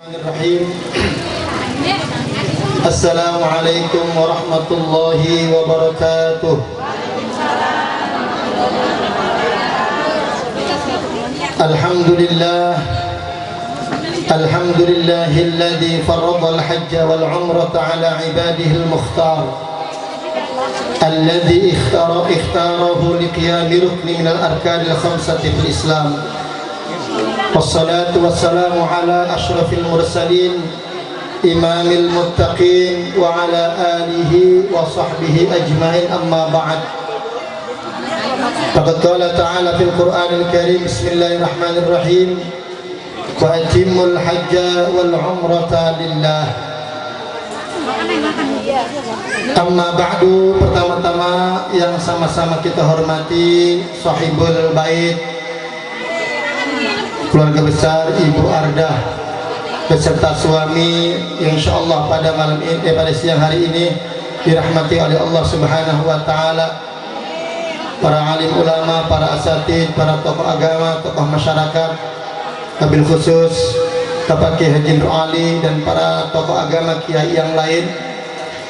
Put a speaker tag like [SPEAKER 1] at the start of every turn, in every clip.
[SPEAKER 1] Bismillahirrahmanirrahim. Assalamualaikum warahmatullahi wabarakatuh. Alhamdulillah. Alhamdulillahilladzi farrada al-hajja wal umrata ala ibadihi al-mukhtar alladzi ikhtarahu liqiyami rukni min al-arkan al-khamsati fil Islam. Wassalatu wassalamu ala ashrafil mursalin imamil muttaqin wa ala alihi wa sahbihi ajma'in, amma ba'd. Faqad qala ta'ala fil Qur'anil Karim, bismillahirrahmanirrahim, wa atimmul hajja wal umrata lillah. Amma ba'du, pertama-tama yang sama-sama kita hormati sahibul bait, keluarga besar Ibu Ardah beserta suami yang insyaallah pada malam ini, pada siang hari ini dirahmati oleh Allah Subhanahu wa taala, para alim ulama, para asatid, para tokoh agama, tokoh masyarakat, wabil khusus Bapak Kiai Haji Nur Ali dan para tokoh agama kiai yang lain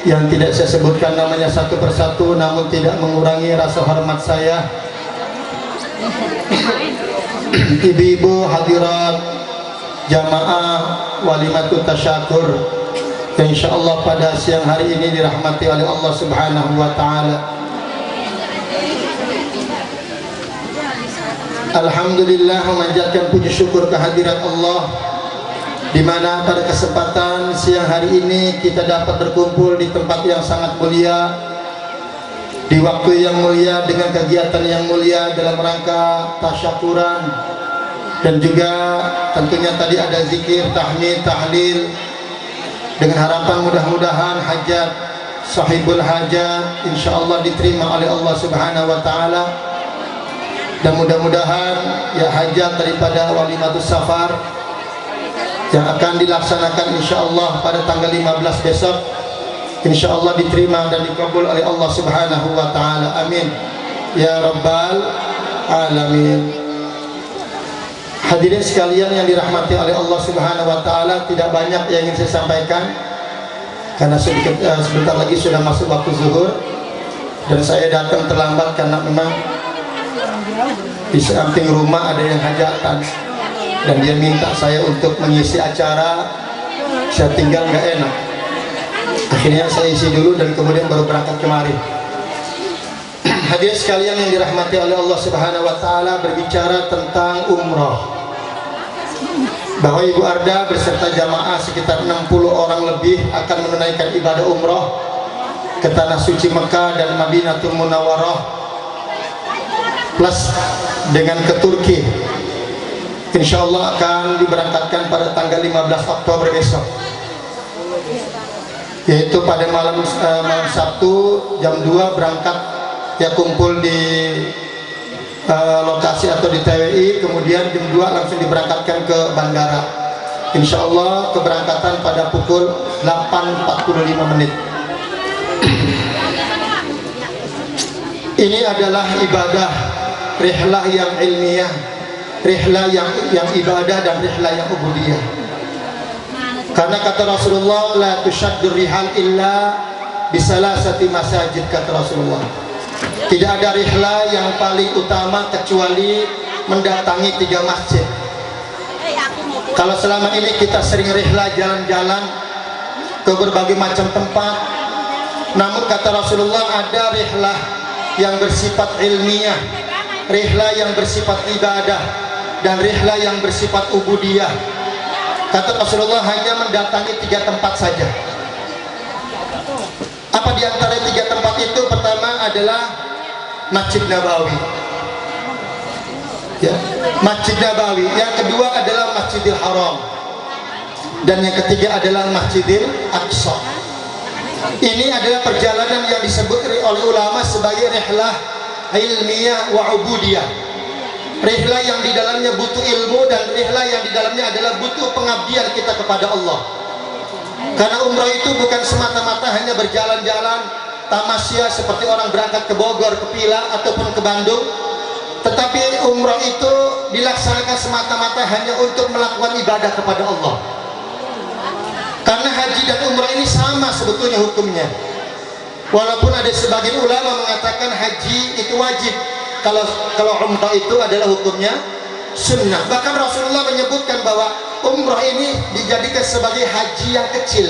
[SPEAKER 1] yang tidak saya sebutkan namanya satu persatu, namun tidak mengurangi rasa hormat saya. Ibu-ibu hadirat jamaah walimatut tasyakur yang insyaallah pada siang hari ini dirahmati oleh Allah Subhanahu wa taala. Alhamdulillah, memanjatkan puji syukur kehadirat Allah, di mana pada kesempatan siang hari ini kita dapat berkumpul di tempat yang sangat mulia, di waktu yang mulia, dengan kegiatan yang mulia dalam rangka tasyakuran, dan juga tentunya tadi ada zikir, tahmid, tahlil, dengan harapan mudah-mudahan hajat sahibul hajat insyaallah diterima oleh Allah Subhanahu wa taala, dan mudah-mudahan ya hajat daripada walimatus safar yang akan dilaksanakan insyaallah pada tanggal 15 besok insyaallah diterima dan dikabul oleh Allah Subhanahu wa taala. Amin ya rabbal alamin. Hadirin sekalian yang dirahmati oleh Allah Subhanahu wa taala, tidak banyak yang ingin saya sampaikan karena sebentar lagi sudah masuk waktu zuhur dan saya datang terlambat karena memang di samping rumah ada yang hajatan dan dia minta saya untuk mengisi acara. Saya tinggal nggak enak, akhirnya saya isi dulu dan kemudian baru berangkat kemari. Hadirin sekalian yang dirahmati oleh Allah Subhanahu wa taala, berbicara tentang umroh, bahwa Ibu Arda beserta jamaah sekitar 60 orang lebih akan menunaikan ibadah umroh ke tanah suci Mekah dan Madinatul Munawwarah plus dengan ke Turki. Insyaallah akan diberangkatkan pada tanggal 15 Oktober besok, yaitu pada malam Sabtu jam 2 berangkat, ya kumpul di lokasi atau di TWI, kemudian jam 2 langsung diberangkatkan ke bandara. Insyaallah keberangkatan pada pukul 8.45 menit. Ini adalah ibadah rihlah yang ilmiah, rihlah yang ibadah, dan rihlah yang ubudiyah. Karena kata Rasulullah, la tushaddur rihal illa bisalasati masajid, kata Rasulullah. Tidak ada rihlah yang paling utama kecuali mendatangi 3 masjid. Kalau selama ini kita sering rihlah jalan-jalan ke berbagai macam tempat, namun kata Rasulullah ada rihlah yang bersifat ilmiah, rihlah yang bersifat ibadah, dan rihlah yang bersifat ubudiyah. Kata Rasulullah hanya mendatangi 3 tempat saja. Apa di antara 3 tempat itu? Pertama adalah Masjid Nabawi, ya, Masjid Nabawi. Yang kedua adalah Masjidil Haram, dan yang ketiga adalah Masjidil Aqsa. Ini adalah perjalanan yang disebut oleh ulama sebagai rihlah ilmiah wa ubudiyah, rihlah yang di dalamnya butuh ilmu dan rihlah yang di dalamnya adalah butuh pengabdian kita kepada Allah. Karena umrah itu bukan semata-mata hanya berjalan-jalan tamasya seperti orang berangkat ke Bogor, ke Pila ataupun ke Bandung, tetapi umrah itu dilaksanakan semata-mata hanya untuk melakukan ibadah kepada Allah. dan umrah ini sama sebetulnya hukumnya. Walaupun ada sebagian ulama mengatakan haji itu wajib, kalau umrah itu adalah hukumnya sunnah. Bahkan Rasulullah menyebutkan bahwa umrah ini dijadikan sebagai haji yang kecil.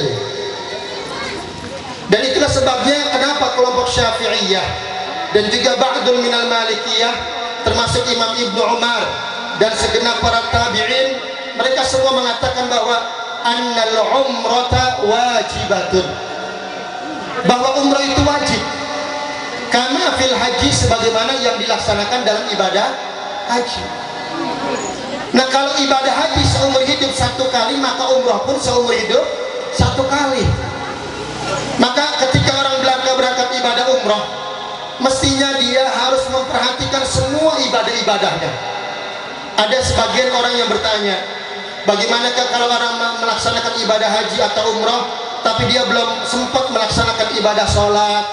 [SPEAKER 1] Dan itulah sebabnya kenapa kelompok Syafi'iyah dan juga ba'dul minal Malikiyah, termasuk Imam Ibnu Umar dan segenap para tabi'in, mereka semua mengatakan bahwa annal umrata wajibatun, bahwa umrah itu wajib, karena fil haji, sebagaimana yang dilaksanakan dalam ibadah haji. Nah, kalau ibadah haji seumur hidup satu kali, maka umrah pun seumur hidup satu kali. Maka ketika orang Belanda berangkat ibadah umrah, mestinya dia harus memperhatikan semua ibadah-ibadahnya. Ada sebagian orang yang bertanya, bagaimanakah kalau orang melaksanakan ibadah haji atau umrah tapi dia belum sempat melaksanakan ibadah sholat?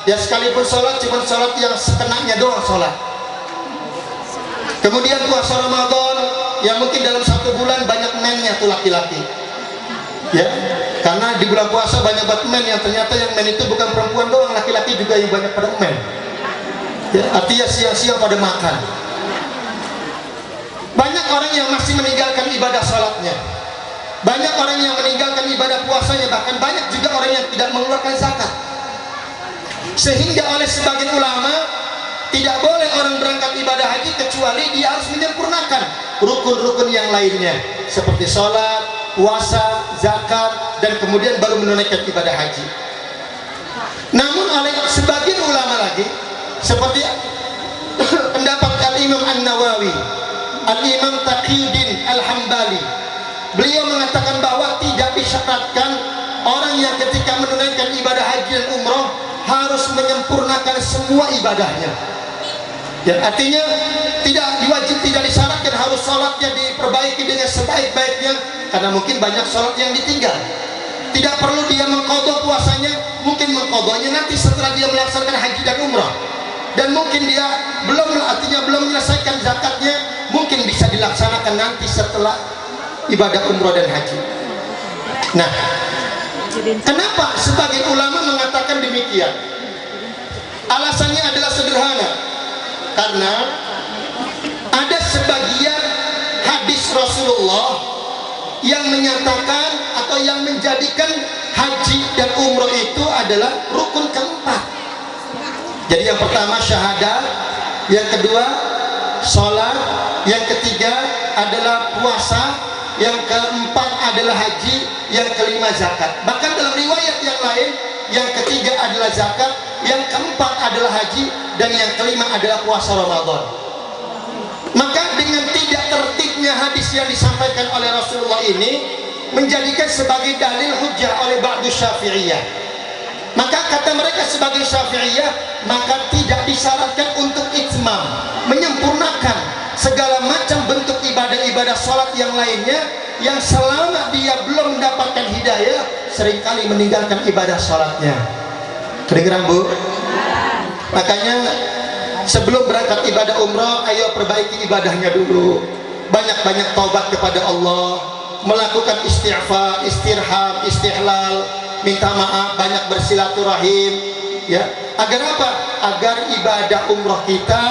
[SPEAKER 1] Ya, sekalipun sholat cuma sholat yang sekenanya doang sholat. Kemudian puasa Ramadan yang mungkin dalam satu bulan banyak mennya tuh laki-laki, ya, karena di bulan puasa banyak banget men, yang ternyata yang men itu bukan perempuan doang, laki-laki juga yang banyak pada men, ya, artinya siang-siang pada makan. Banyak orang yang masih meninggalkan ibadah sholatnya, banyak orang yang meninggalkan ibadah puasanya, bahkan banyak juga orang yang tidak mengeluarkan zakat. Sehingga oleh sebagian ulama, tidak boleh orang berangkat ibadah haji kecuali dia harus menyempurnakan rukun-rukun yang lainnya, seperti sholat, puasa, zakat, dan kemudian baru menunaikan ibadah haji. Namun oleh sebagian ulama lagi, seperti pendapat Al-Imam An-Nawawi, Al-Imam Taqiyuddin Al-Hambali, beliau mengatakan bahwa tidak disyaratkan orang yang ketika menunaikan ibadah haji dan umroh harus menyempurnakan semua ibadahnya. Ya, artinya tidak disyaratkan harus sholatnya diperbaiki dengan sebaik-baiknya, karena mungkin banyak sholat yang ditinggal. Tidak perlu dia mengqadha puasanya, mungkin mengqadhanya nanti setelah dia melaksanakan haji dan umrah. Dan mungkin dia belum menyelesaikan zakatnya, mungkin bisa dilaksanakan nanti setelah ibadah umrah dan haji. Nah, kenapa sebagian ulama mengatakan demikian? Alasannya adalah sederhana, karena ada sebagian hadis Rasulullah yang menyatakan atau yang menjadikan haji dan umrah itu adalah rukun keempat. Jadi yang pertama syahadat, yang kedua sholat, yang ketiga adalah puasa, yang keempat adalah haji, yang kelima zakat. Bahkan dalam riwayat yang lain, yang ketiga adalah zakat, yang keempat adalah haji, dan yang kelima adalah puasa Ramadan. Maka dengan tidak tertibnya hadis yang disampaikan oleh Rasulullah ini menjadikan sebagai dalil hujjah oleh ba'du Syafi'iyah. Maka kata mereka sebagai Syafi'iyah, maka tidak disyaratkan untuk itmam, menyempurnakan segala macam bentuk ibadah-ibadah sholat yang lainnya, yang selama dia belum mendapatkan hidayah seringkali meninggalkan ibadah sholatnya. Kedengeran Bu? Makanya sebelum berangkat ibadah umrah, ayo perbaiki ibadahnya dulu, banyak-banyak taubat kepada Allah, melakukan istighfar, istirham, istihlal, minta maaf, banyak bersilaturahim, ya. Agar apa? Agar ibadah umrah kita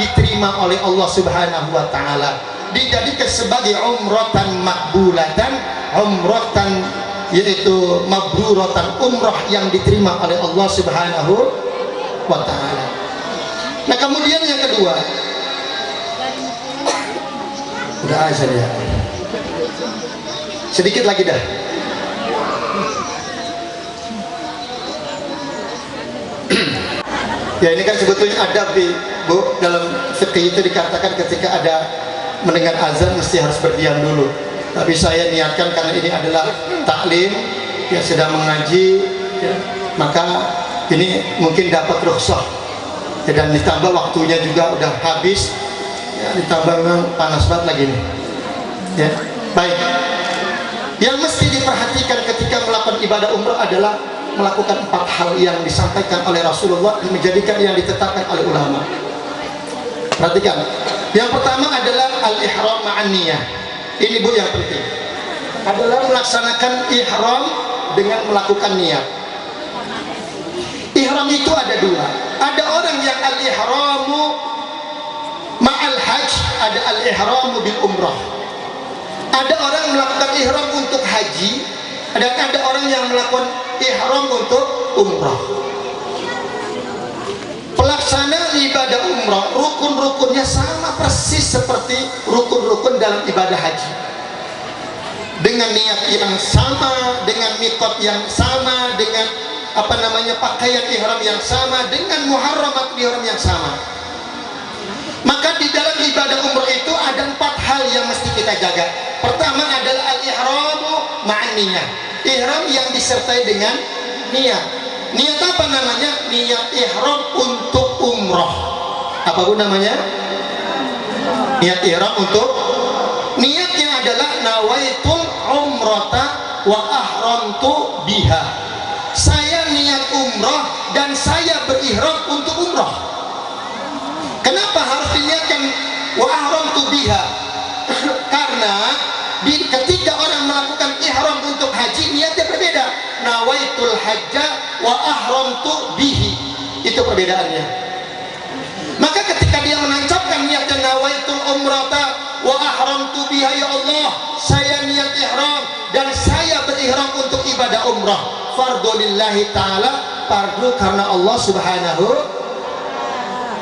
[SPEAKER 1] diterima oleh Allah Subhanahu wa taala, dijadikan sebagai umratan makbulatan, umratan yaitu mabruratan, umrah yang diterima oleh Allah Subhanahu wa taala. Nah, kemudian yang kedua, udah azan ya, sedikit lagi dah. Ya, ini kan sebetulnya adab Bu, dalam fikih itu dikatakan ketika ada mendengar azan mesti harus berdiam dulu. Tapi saya niatkan karena ini adalah taklim, ya, sedang mengaji, ya, maka ini mungkin dapat rukhsah, ya, dan ditambah waktunya juga udah habis, ya, ditambah memang panas banget lagi nih, ya. Baik, yang mesti diperhatikan ketika melakukan ibadah umrah adalah melakukan 4 hal yang disampaikan oleh Rasulullah dan menjadikan yang ditetapkan oleh ulama. Perhatikan, yang pertama adalah al-ihram ma'an niyah. Ini Bu yang penting, adalah melaksanakan ihram dengan melakukan niat. Ihram itu ada dua. Ada orang yang al-ihramu ma'al hajj, ada al-ihramu bil umrah. Ada orang melakukan ihram untuk haji, dan ada orang yang melakukan ihram untuk umrah. Pelaksana ibadah umrah, rukun-rukunnya sama persis seperti rukun-rukun dalam ibadah haji, dengan niat yang sama, dengan mikot yang sama, dengan pakaian ihram yang sama, dengan muharramat ihram yang sama. Maka di dalam ibadah umrah itu ada 4 hal yang mesti kita jaga. Pertama adalah al-ihramu ma'an niyah, ihram yang disertai dengan niat. Niat apa namanya? Niat ihram untuk umrah. Apa pun namanya? Niat ihram untuk, niatnya adalah nawaitul umrata wa ahramtu biha. Saya niat umrah dan saya berihram untuk umrah. Kenapa harus diniatkan wa ahramtu biha? Karena ketika orang melakukan ihram untuk haji, niatnya berbeda. Nawaitul hajja wa ahramtu bihi, itu perbedaannya. Maka ketika dia menancapkan niatnya nawaitul umrata wa ahramtu biha, ya Allah, saya niat ihram dan saya berihram untuk ibadah umrah, fardhu lillahi ta'ala, fardu karena Allah subhanahu.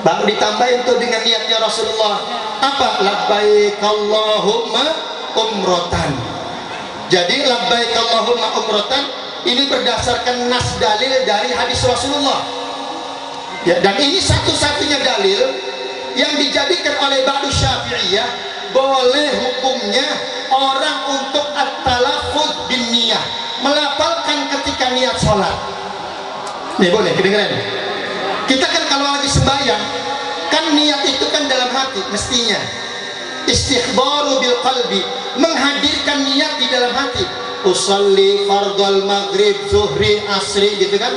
[SPEAKER 1] Baru ditambahin tuh dengan niatnya Rasulullah, apa? Labbaik Allahumma umratan. Jadi labbaik Allahumma umratan ini berdasarkan nas dalil dari hadis Rasulullah ya, dan ini satu-satunya dalil yang dijadikan oleh ba'du Syafi'iyah boleh hukumnya orang untuk at-talaffuz bin niyah, melafalkan ketika niat sholat. Nih boleh kedengeran. Kita kan kalau lagi sembahyang kan niat itu kan dalam hati mestinya, istighbaru bil qalbi, menghadirkan niat di dalam hati. Usalli fardhal maghrib zuhri asri, gitu kan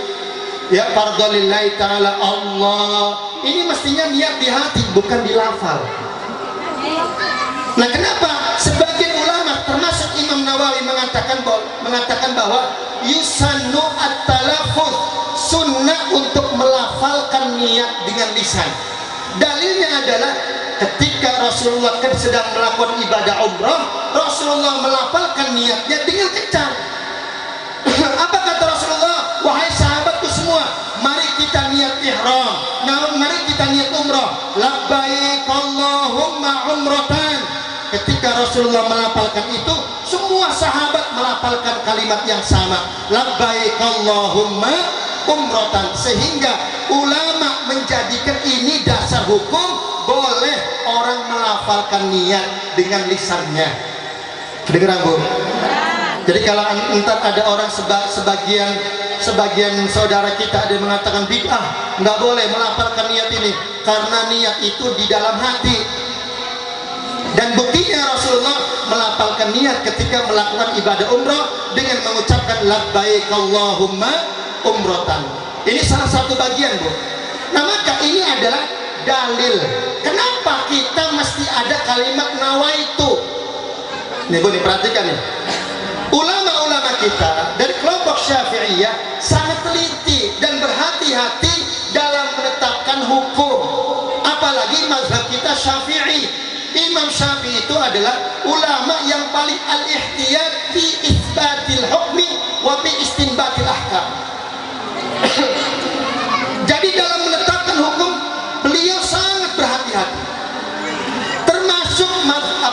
[SPEAKER 1] ya, fardhu lillahi ta'ala Allah, ini mestinya niat di hati bukan di lafal. Nah kenapa sebagian ulama termasuk Imam Nawawi mengatakan bahwa yusannu at-talaffuz, sunnah untuk melafalkan niat dengan lisan. Dalilnya adalah ketika Rasulullah kan sedang melakukan ibadah umrah, Rasulullah melafalkan niatnya dengan kencang. Apa kata Rasulullah? Wahai sahabatku semua, mari kita niat ihram, mari kita niat umrah, labbaik Allahumma umratan. Ketika Rasulullah melafalkan itu, semua sahabat melafalkan kalimat yang sama, labbaik Allahumma umratan, sehingga ulama menjadikan ini dasar hukum boleh orang melafalkan niat dengan lisannya. Kedengeran Bu? Jadi kalau entar ada orang sebagian saudara kita ada yang mengatakan bid'ah, nggak boleh melafalkan niat ini karena niat itu di dalam hati. Dan buktinya Rasulullah melafalkan niat ketika melakukan ibadah umrah dengan mengucapkan labbaik Allahumma umratan. Ini salah satu bagian Bu. Nah maka ini adalah dalil kenapa kita mesti ada kalimat nawaitu. Nih Bu, perhatikan nih, ulama-ulama kita dari kelompok Syafi'iyah sangat teliti dan berhati-hati dalam menetapkan hukum, apalagi mazhab kita Syafi'i. Imam Syafi'i itu adalah ulama yang paling al-ihtiyat fi isbatil hukmi wa fi istinbatil ahkam. Jadi dalam menetapkan hukum beliau sangat berhati-hati, termasuk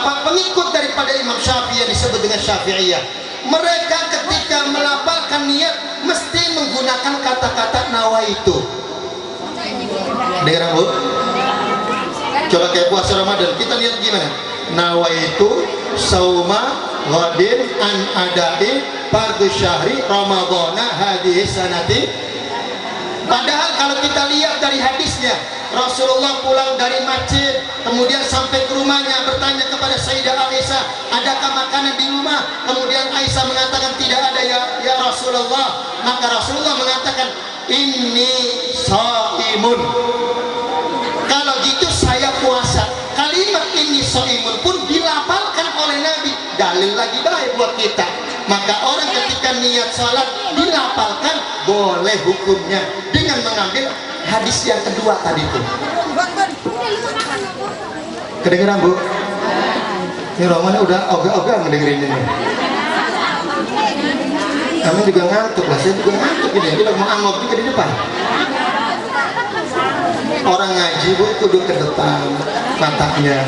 [SPEAKER 1] pengikut daripada Imam Syafi'i yang disebut dengan Syafi'iyah. Mereka ketika melafalkan niat mesti menggunakan kata-kata nawaitu. Dengar Bu? Coba kayak puasa Ramadan, kita lihat gimana? Nawaitu sauma ghadin an adai fardhu syahri ramadhana hadhihi sanati. Padahal kalau kita lihat dari hadisnya, Rasulullah pulang dari masjid, kemudian sampai ke rumahnya, bertanya kepada Sayyidah Aisyah, adakah makanan di rumah? Kemudian Aisyah mengatakan tidak ada ya Rasulullah. Maka Rasulullah mengatakan, inni shaimun. Kalau gitu saya puasa. Kalimat ini shaimun pun dilafalkan oleh Nabi dalil lagi baik buat kita. Maka orang ketika niat sholat dilapalkan boleh hukumnya dengan mengambil hadis yang kedua tadi itu. Kedengeran Bu? Ini Roman udah ogah-ogah ngedengerin ini. Kami juga ngantuk lah, saya juga ngantuk ini. Kita mau angop juga di depan. Orang ngaji Bu kudu ke depan matanya.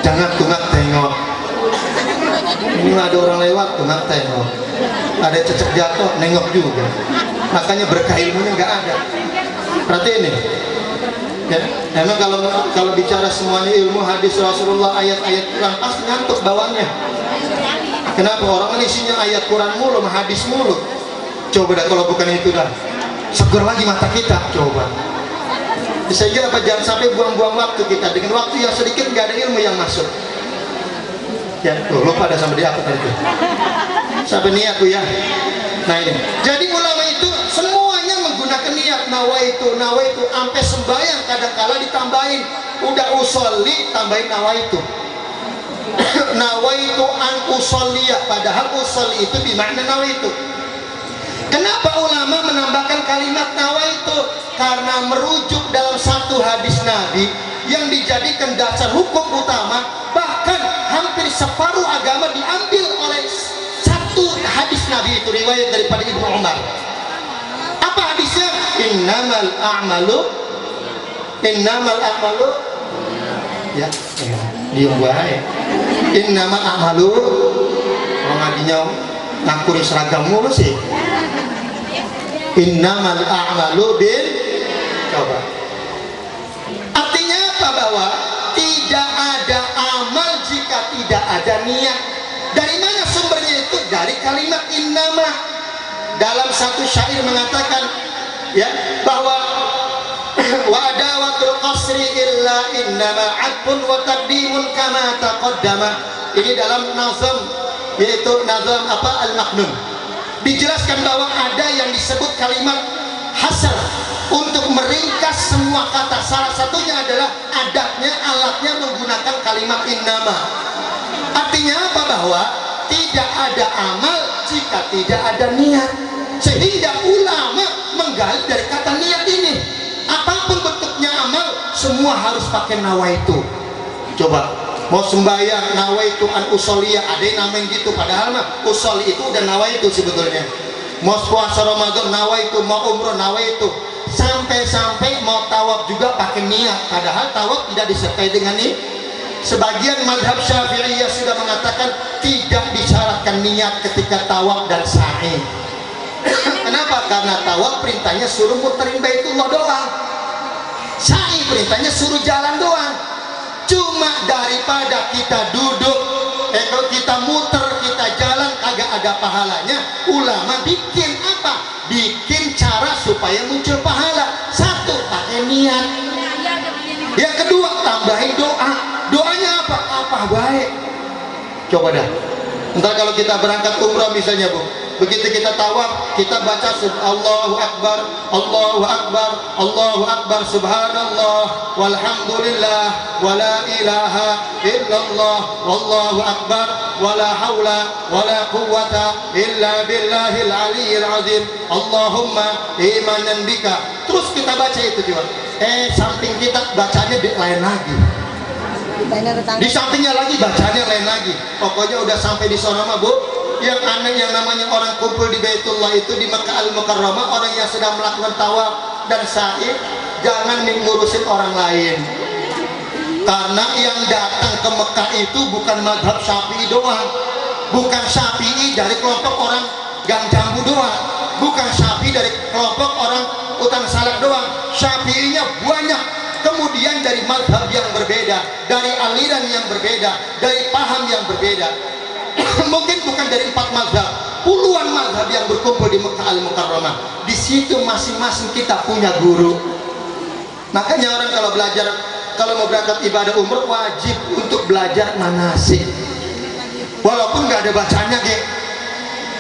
[SPEAKER 1] Jangan tungak tengok. Ini ada orang lewat tungak tengok. Ada cecek jatuh nengok juga. Makanya berkah ilmunya nggak ada. Berarti ini. Ya, emang kalau bicara semuanya ilmu hadis Rasulullah, ayat-ayat Quran pasti ngantuk bawahnya. Kenapa? Orang ini isinya ayat Quran mulu, hadis mulu. Coba dah kalau bukan itu dah, seger lagi mata kita. Coba. Sehingga apa, jangan sampai buang-buang waktu kita dengan waktu yang sedikit nggak ada ilmu yang masuk. Ya, tuh lupa pada sampai di apa tadi? Sampai niat tuh ya. Nah ini. Jadi ulama itu semuanya menggunakan niat nawaitu, sampai sembahyang kadang-kala ditambahin. Udah usolli tambahin nawaitu. Nawaitu an usolliya, padahal usolli itu bermakna nawaitu. Kenapa ulama menambahkan kalimat nawaitu? Karena merujuk dalam satu hadis Nabi yang dijadikan dasar hukum utama, bahkan hampir separuh agama diambil oleh satu hadis Nabi itu, riwayat daripada Ibnu Umar. Apa hadisnya? Innamal a'malu ya, diam wae. Innamal a'malu, orang ngajinya ngakuri seragam mulu sih. Innamal a'malu bil, coba. Artinya apa? Bahwa tidak ada amal jika tidak ada niat. Dari mana sumbernya itu? Dari kalimat innama. Dalam satu syair mengatakan ya bahwa wa adawatul qasri illa innama adpun wa taqdimun kama taqaddama. Ini dalam nazam, yaitu nazam apa, al-Maqnun. Dijelaskan bahwa ada yang disebut kalimat hasar untuk meringkas semua kata. Salah satunya adalah adabnya, alatnya menggunakan kalimat innama. Artinya apa? Bahwa tidak ada amal jika tidak ada niat. Sehingga ulama menggali dari kata niat ini. Apapun bentuknya amal, semua harus pakai nawaitu. Coba mau sembahyang nawaitu an usoliyah, ada yang namain gitu, padahal mah usoli itu udah nawaitu sebetulnya. Mau puasa Ramadan nawaitu, mau umroh nawaitu, sampai mau tawaf juga pakai niat, padahal tawaf tidak disertai dengan ini. Sebagian mazhab Syafi'iyah sudah mengatakan tidak disyaratkan niat ketika tawaf dan sa'i. Kenapa? Karena tawaf perintahnya suruh muterin Baitullah doang, sa'i perintahnya suruh jalan doang. Cuma daripada kita duduk, kalau kita muter, kita jalan kagak ada pahalanya, ulama bikin apa? Bikin cara supaya muncul pahala. Satu, pakai niat. Yang kedua, tambahin doa. Doanya apa? Apa baik. Coba dah. Ntar kalau kita berangkat umrah misalnya Bu, begitu kita tawaf, kita baca Allahu Akbar, Allahu Akbar, Allahu Akbar, Subhanallah, walhamdulillah, wala ilaha illallah, wallahu Akbar, wala hawla, wala quwwata illa billahil aliyyil azim, Allahumma imanan bika. Terus kita baca itu juga. Samping kita bacanya lain lagi. Di sampingnya lagi bacanya lain lagi. Pokoknya udah sampai di sana mah Bu, yang aneh yang namanya orang kumpul di Baitullah itu di Makkah Al-Mukarramah, orang yang sedang melakukan tawaf dan sa'i, jangan ngurusin orang lain. Karena yang datang ke Mekah itu bukan mazhab Syafi'i doang, bukan Syafi'i dari kelompok orang Gang Jambu doang, bukan Syafi'i dari kelompok orang Utan Salak doang. Syafi'inya banyak. Kemudian dari mazhab yang berbeda, dari aliran yang berbeda, dari paham yang berbeda. Mungkin bukan dari 4 mazhab, puluhan mazhab yang berkumpul di Makkah Al-Mukarramah. Di situ masing-masing kita punya guru. Makanya orang kalau belajar, kalau mau berangkat ibadah umroh, wajib untuk belajar manasik. Walaupun nggak ada bacanya,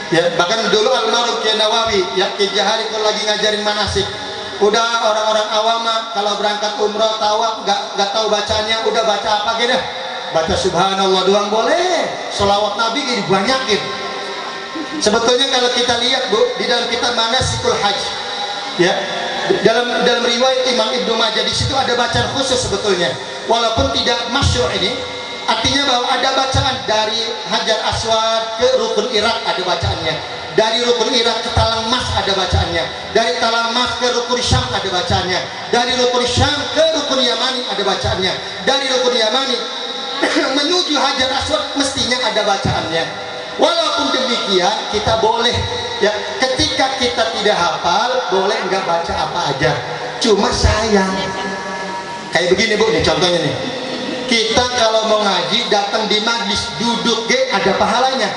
[SPEAKER 1] ya, bahkan dulu almarhum Kiai Nawawi, ya Kiai Jahari kalau lagi ngajarin manasik, udah orang-orang awam kalau berangkat umroh tawaf nggak tahu bacanya, udah baca apa gitu, baca subhanallah doang boleh, sholawat nabi dibanyakin. Sebetulnya kalau kita lihat Bu, di dalam kitab manasikul hajj ya, dalam riwayat Imam Ibnu Majah di situ ada bacaan khusus sebetulnya, walaupun tidak masyhur ini. Artinya bahwa ada bacaan dari Hajar Aswad ke Rukun Irak ada bacaannya, dari Rukun Irak ke Talang Mas ada bacaannya, dari Talang Mas ke Rukun Syam ada bacaannya, dari Rukun Syam ke Rukun Yamani ada bacaannya, dari Rukun Yamani menuju Hajar Aswad mestinya ada bacaannya. Walaupun demikian kita boleh ya, ketika kita tidak hafal boleh enggak baca apa aja. Cuma sayang kayak begini Bu, nih contohnya nih, kita kalau mau ngaji datang di majlis duduk ada pahalanya.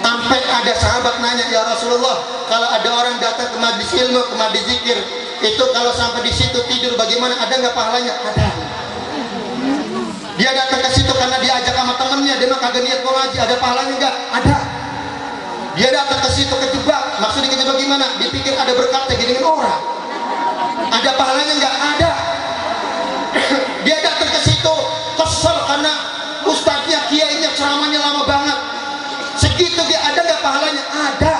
[SPEAKER 1] Sampai ada sahabat nanya, ya Rasulullah, kalau ada orang datang ke majlis ilmu, ke majlis zikir, itu kalau sampai di situ tidur bagaimana, ada nggak pahalanya? Ada. Dia datang ke situ karena diajak sama temennya, dia mah kagak niat mau ngaji, ada pahalanya nggak? Ada. Dia datang ke situ kejebak, maksudnya kejebak gimana? Dipikir ada berkatnya gini dengan orang, ada pahalanya nggak? Ada. Dia datang ke situ kesel karena ustadznya, kiainya, ceramahnya lama banget, segitu dia ada nggak pahalanya? Ada.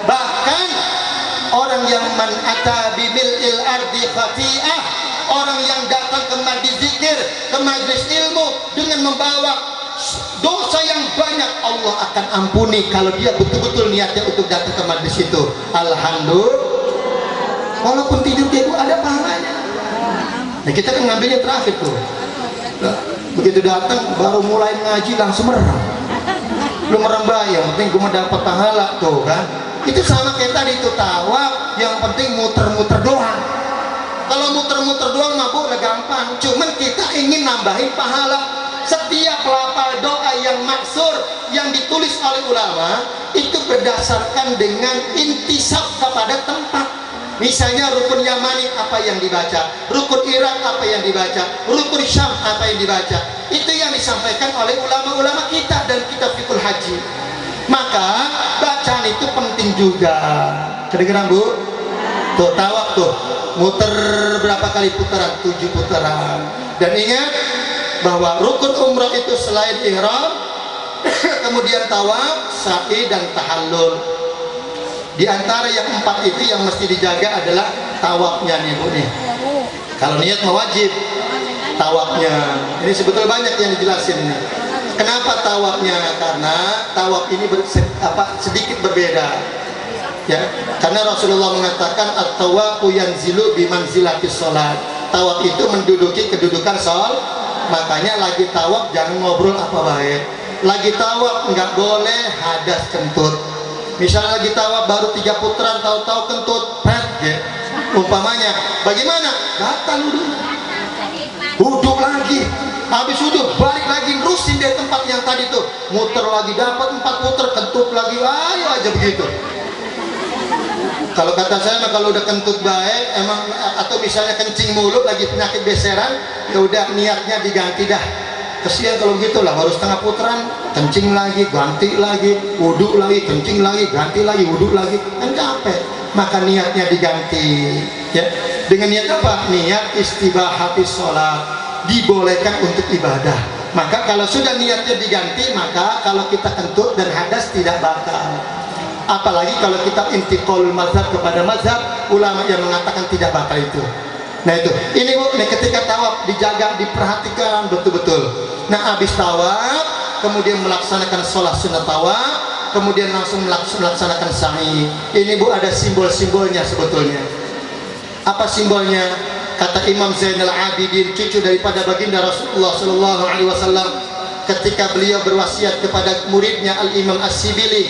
[SPEAKER 1] Bahkan orang yang man ata bimil'il ardi khati'ah, orang yang datang ke majlis zikir, ke majlis ilmu dengan membawa dosa yang banyak, Allah akan ampuni kalau dia betul-betul niatnya untuk datang ke majlis itu. Alhamdulillah, walaupun tidur dia itu ada pahalanya. Nah kita kan ngambilnya terakhir tuh, nah, begitu datang baru mulai ngaji langsung merem, belum merem yang penting gue mau dapat pahala tuh kan. Itu sama kayak tadi itu tawaf, yang penting muter-muter doang. Kalau muter-muter doang mah boleh gampang, cuman kita ingin nambahin pahala. Setiap lafal doa yang maksur yang ditulis oleh ulama itu berdasarkan dengan intisab kepada tempat. Misalnya Rukun Yamani apa yang dibaca, Rukun Irak apa yang dibaca, Rukun Syam apa yang dibaca, itu yang disampaikan oleh ulama-ulama kita dan kitab fikul haji. Maka bacaan itu penting juga. Kedengeran Bu? Tuh tawaf tuh, muter berapa kali putaran? 7 putaran. Dan ingat bahwa rukun umrah itu selain ihram kemudian tawaf, sa'i dan tahallul. Di antara yang 4 itu yang mesti dijaga adalah tawafnya nih Bu nih. Kalau niat mewajib tawafnya. Ini sebetulnya banyak yang dijelasin nih. Kenapa tawafnya? Karena tawaf ini sedikit berbeda. Ya, karena Rasulullah mengatakan at-tawafu yanzilu bimanzilatis shalat. Tawaf itu menduduki kedudukan shalat. Makanya lagi tawaf jangan ngobrol apa baik. Lagi tawaf nggak boleh hadas kentut. Misalnya lagi tawaf baru 3 putaran tahu-tahu kentut, ya. Umpamanya, bagaimana? Batal wudhu lagi, habis wudhu balik lagi nerusin dari tempat yang tadi tuh, muter lagi dapat 4 puter, kentut lagi, ayo aja begitu. Kalau kata saya mah kalau udah kentut baik, emang atau misalnya kencing mulut lagi penyakit beseran, ya udah niatnya diganti dah. Kesian kalau gitu lah, baru setengah putaran kencing lagi, ganti lagi, wudhu lagi, kencing lagi, ganti lagi, wudhu lagi, kan capek. Maka niatnya diganti ya. Dengan niat apa? Niat istibahatis sholat, dibolehkan untuk ibadah. Maka kalau sudah niatnya diganti, maka kalau kita kentut dan hadas tidak batal. Apalagi kalau kita intiqalul mazhab kepada mazhab ulama yang mengatakan tidak batal itu. Nah itu, ini Bu, nih ketika tawaf dijaga, diperhatikan betul-betul. Nah habis tawaf, kemudian melaksanakan sholat sunnah tawaf, kemudian langsung melaksanakan sa'i. Ini Bu ada simbol-simbolnya sebetulnya. Apa simbolnya? Kata Imam Zainal Abidin, cucu daripada baginda Rasulullah Sallallahu Alaihi Wasallam, ketika beliau berwasiat kepada muridnya Al Imam As-Sibili,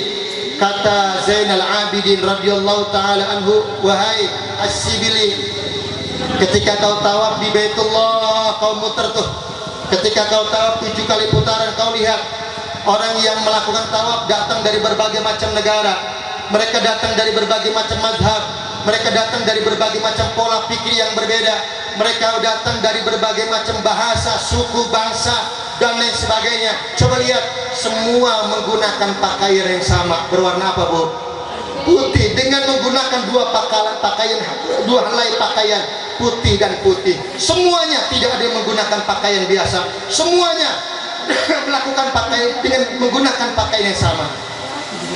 [SPEAKER 1] kata Zainal Abidin radhiyallahu taala anhu, wahai As-Sibili, ketika kau tawaf di Baitullah, kau muter tuh, ketika kau tawaf 7 kali putaran, kau lihat orang yang melakukan tawaf datang dari berbagai macam negara, mereka datang dari berbagai macam mazhab, mereka datang dari berbagai macam pola pikir yang berbeda, mereka datang dari berbagai macam bahasa, suku, bangsa, dan lain sebagainya. Coba lihat, semua menggunakan pakaian yang sama, berwarna apa Bu? Putih, dengan menggunakan dua helai pakaian putih dan putih. Semuanya tidak ada yang menggunakan pakaian biasa. Semuanya melakukan pakaian dengan menggunakan pakaian yang sama.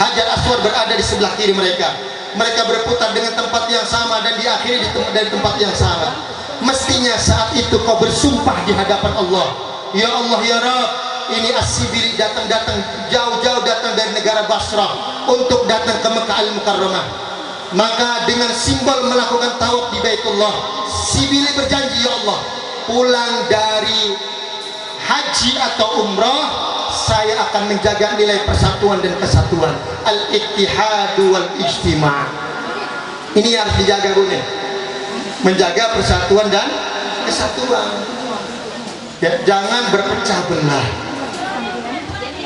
[SPEAKER 1] Hajar Aswad berada di sebelah kiri mereka. Mereka berputar dengan tempat yang sama dan diakhiri dari tempat yang sama. Mestinya saat itu kau bersumpah di hadapan Allah, ya Allah ya Rabb, ini As-Sibili datang jauh-jauh datang dari negara Basrah untuk datang ke Mekah Al-Mukarramah. Maka dengan simbol melakukan tawaf di Baitullah, Sibili berjanji, ya Allah, pulang dari haji atau umrah saya akan menjaga nilai persatuan dan kesatuan, al-ittihadu wal ijtima'. Ini harus dijaga, Bu nih, menjaga persatuan dan kesatuan ya, jangan berpecah belah.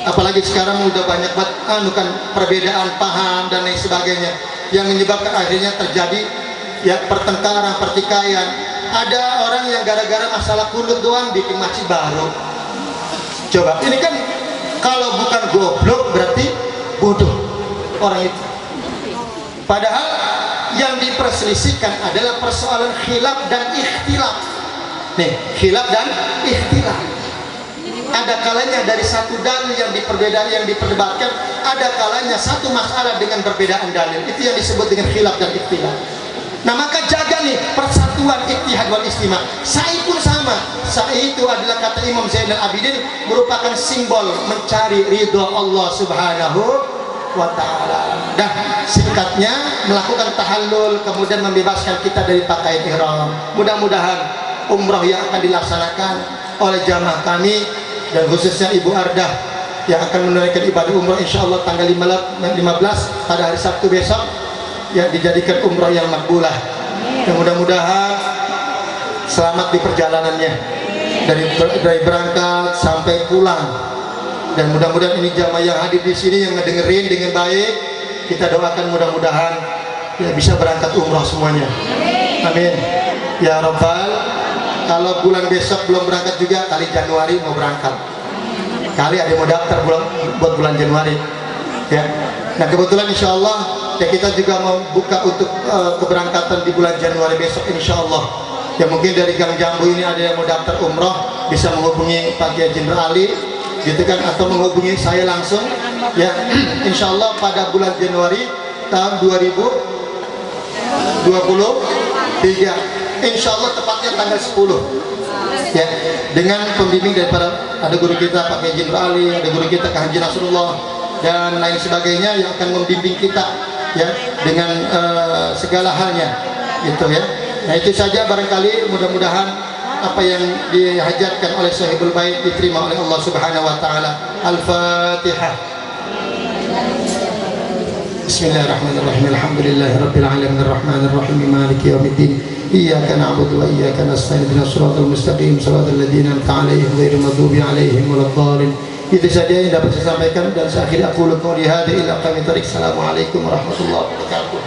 [SPEAKER 1] Apalagi sekarang udah banyak banget perbedaan paham dan lain sebagainya yang menyebabkan akhirnya terjadi ya pertengkaran, pertikaian. Ada orang yang gara-gara masalah kunut doang bikin masjid baru. Coba, ini kan kalau bukan goblok berarti bodoh orang itu. Padahal yang diperselisihkan adalah persoalan khilaf dan ikhtilaf. Nih, khilaf dan ikhtilaf. Ada kalanya dari satu dalil yang diperdebatkan, ada kalanya satu masalah dengan perbedaan dalil. Itu yang disebut dengan khilaf dan ikhtilaf. Nah, maka jaga nih persatuan, ittihad wal istima'. Sa'i pun sama. Sa'i itu adalah, kata Imam Zainal Abidin, merupakan simbol mencari ridho Allah Subhanahu wa ta'ala. Dan singkatnya melakukan tahallul, kemudian membebaskan kita dari pakaian ihram. Mudah-mudahan umrah yang akan dilaksanakan oleh jamaah kami dan khususnya Ibu Ardah yang akan menunaikan ibadah umrah insyaallah tanggal 15 pada hari Sabtu besok ya, dijadikan umrah yang makbulah. Dan mudah-mudahan selamat di perjalanannya dari berangkat sampai pulang. Dan mudah-mudahan ini jamaah yang hadir di sini yang ngedengerin dengan baik, kita doakan mudah-mudahan ya bisa berangkat umrah semuanya. Amin ya Rabbal. Kalau bulan besok belum berangkat juga, kali Januari mau berangkat. Kali ada yang mau daftar buat bulan Januari. Ya. Nah kebetulan insya Allah ya kita juga mau buka untuk keberangkatan di bulan Januari besok insya Allah. Ya mungkin dari Gang Jambu ini ada yang mau daftar umroh, bisa menghubungi Pak Kiai Jenderal Ali, gitu kan, atau menghubungi saya langsung. Ya insya Allah pada bulan Januari tahun 2023. Insya Allah tepatnya tanggal 10 ya, dengan pembimbing daripada ada guru kita Pak Kiai Jenderal Ali, ada guru kita Kak Haji Nasrullah dan lain sebagainya yang akan membimbing kita ya dengan segala halnya gitu ya. Nah itu saja barangkali, mudah-mudahan apa yang dihajatkan oleh Sahibul Bait diterima oleh Allah Subhanahu wa taala. Al-Fatihah. Bismillahirrahmanirrahim. Alhamdulillahirabbil alamin arrahmanir rahim maliki yaumiddin. Iyyaka na'budu wa iyyaka nasta'in ihdinas siratal mustaqim siratal ladzina an'amta 'alaihim ghairil maghdubi 'alaihim waladdallin. Itu saja yang dapat saya sampaikan dan saya akhiri aku qouli hadza illa qami tarik. Assalamualaikum warahmatullahi wabarakatuh.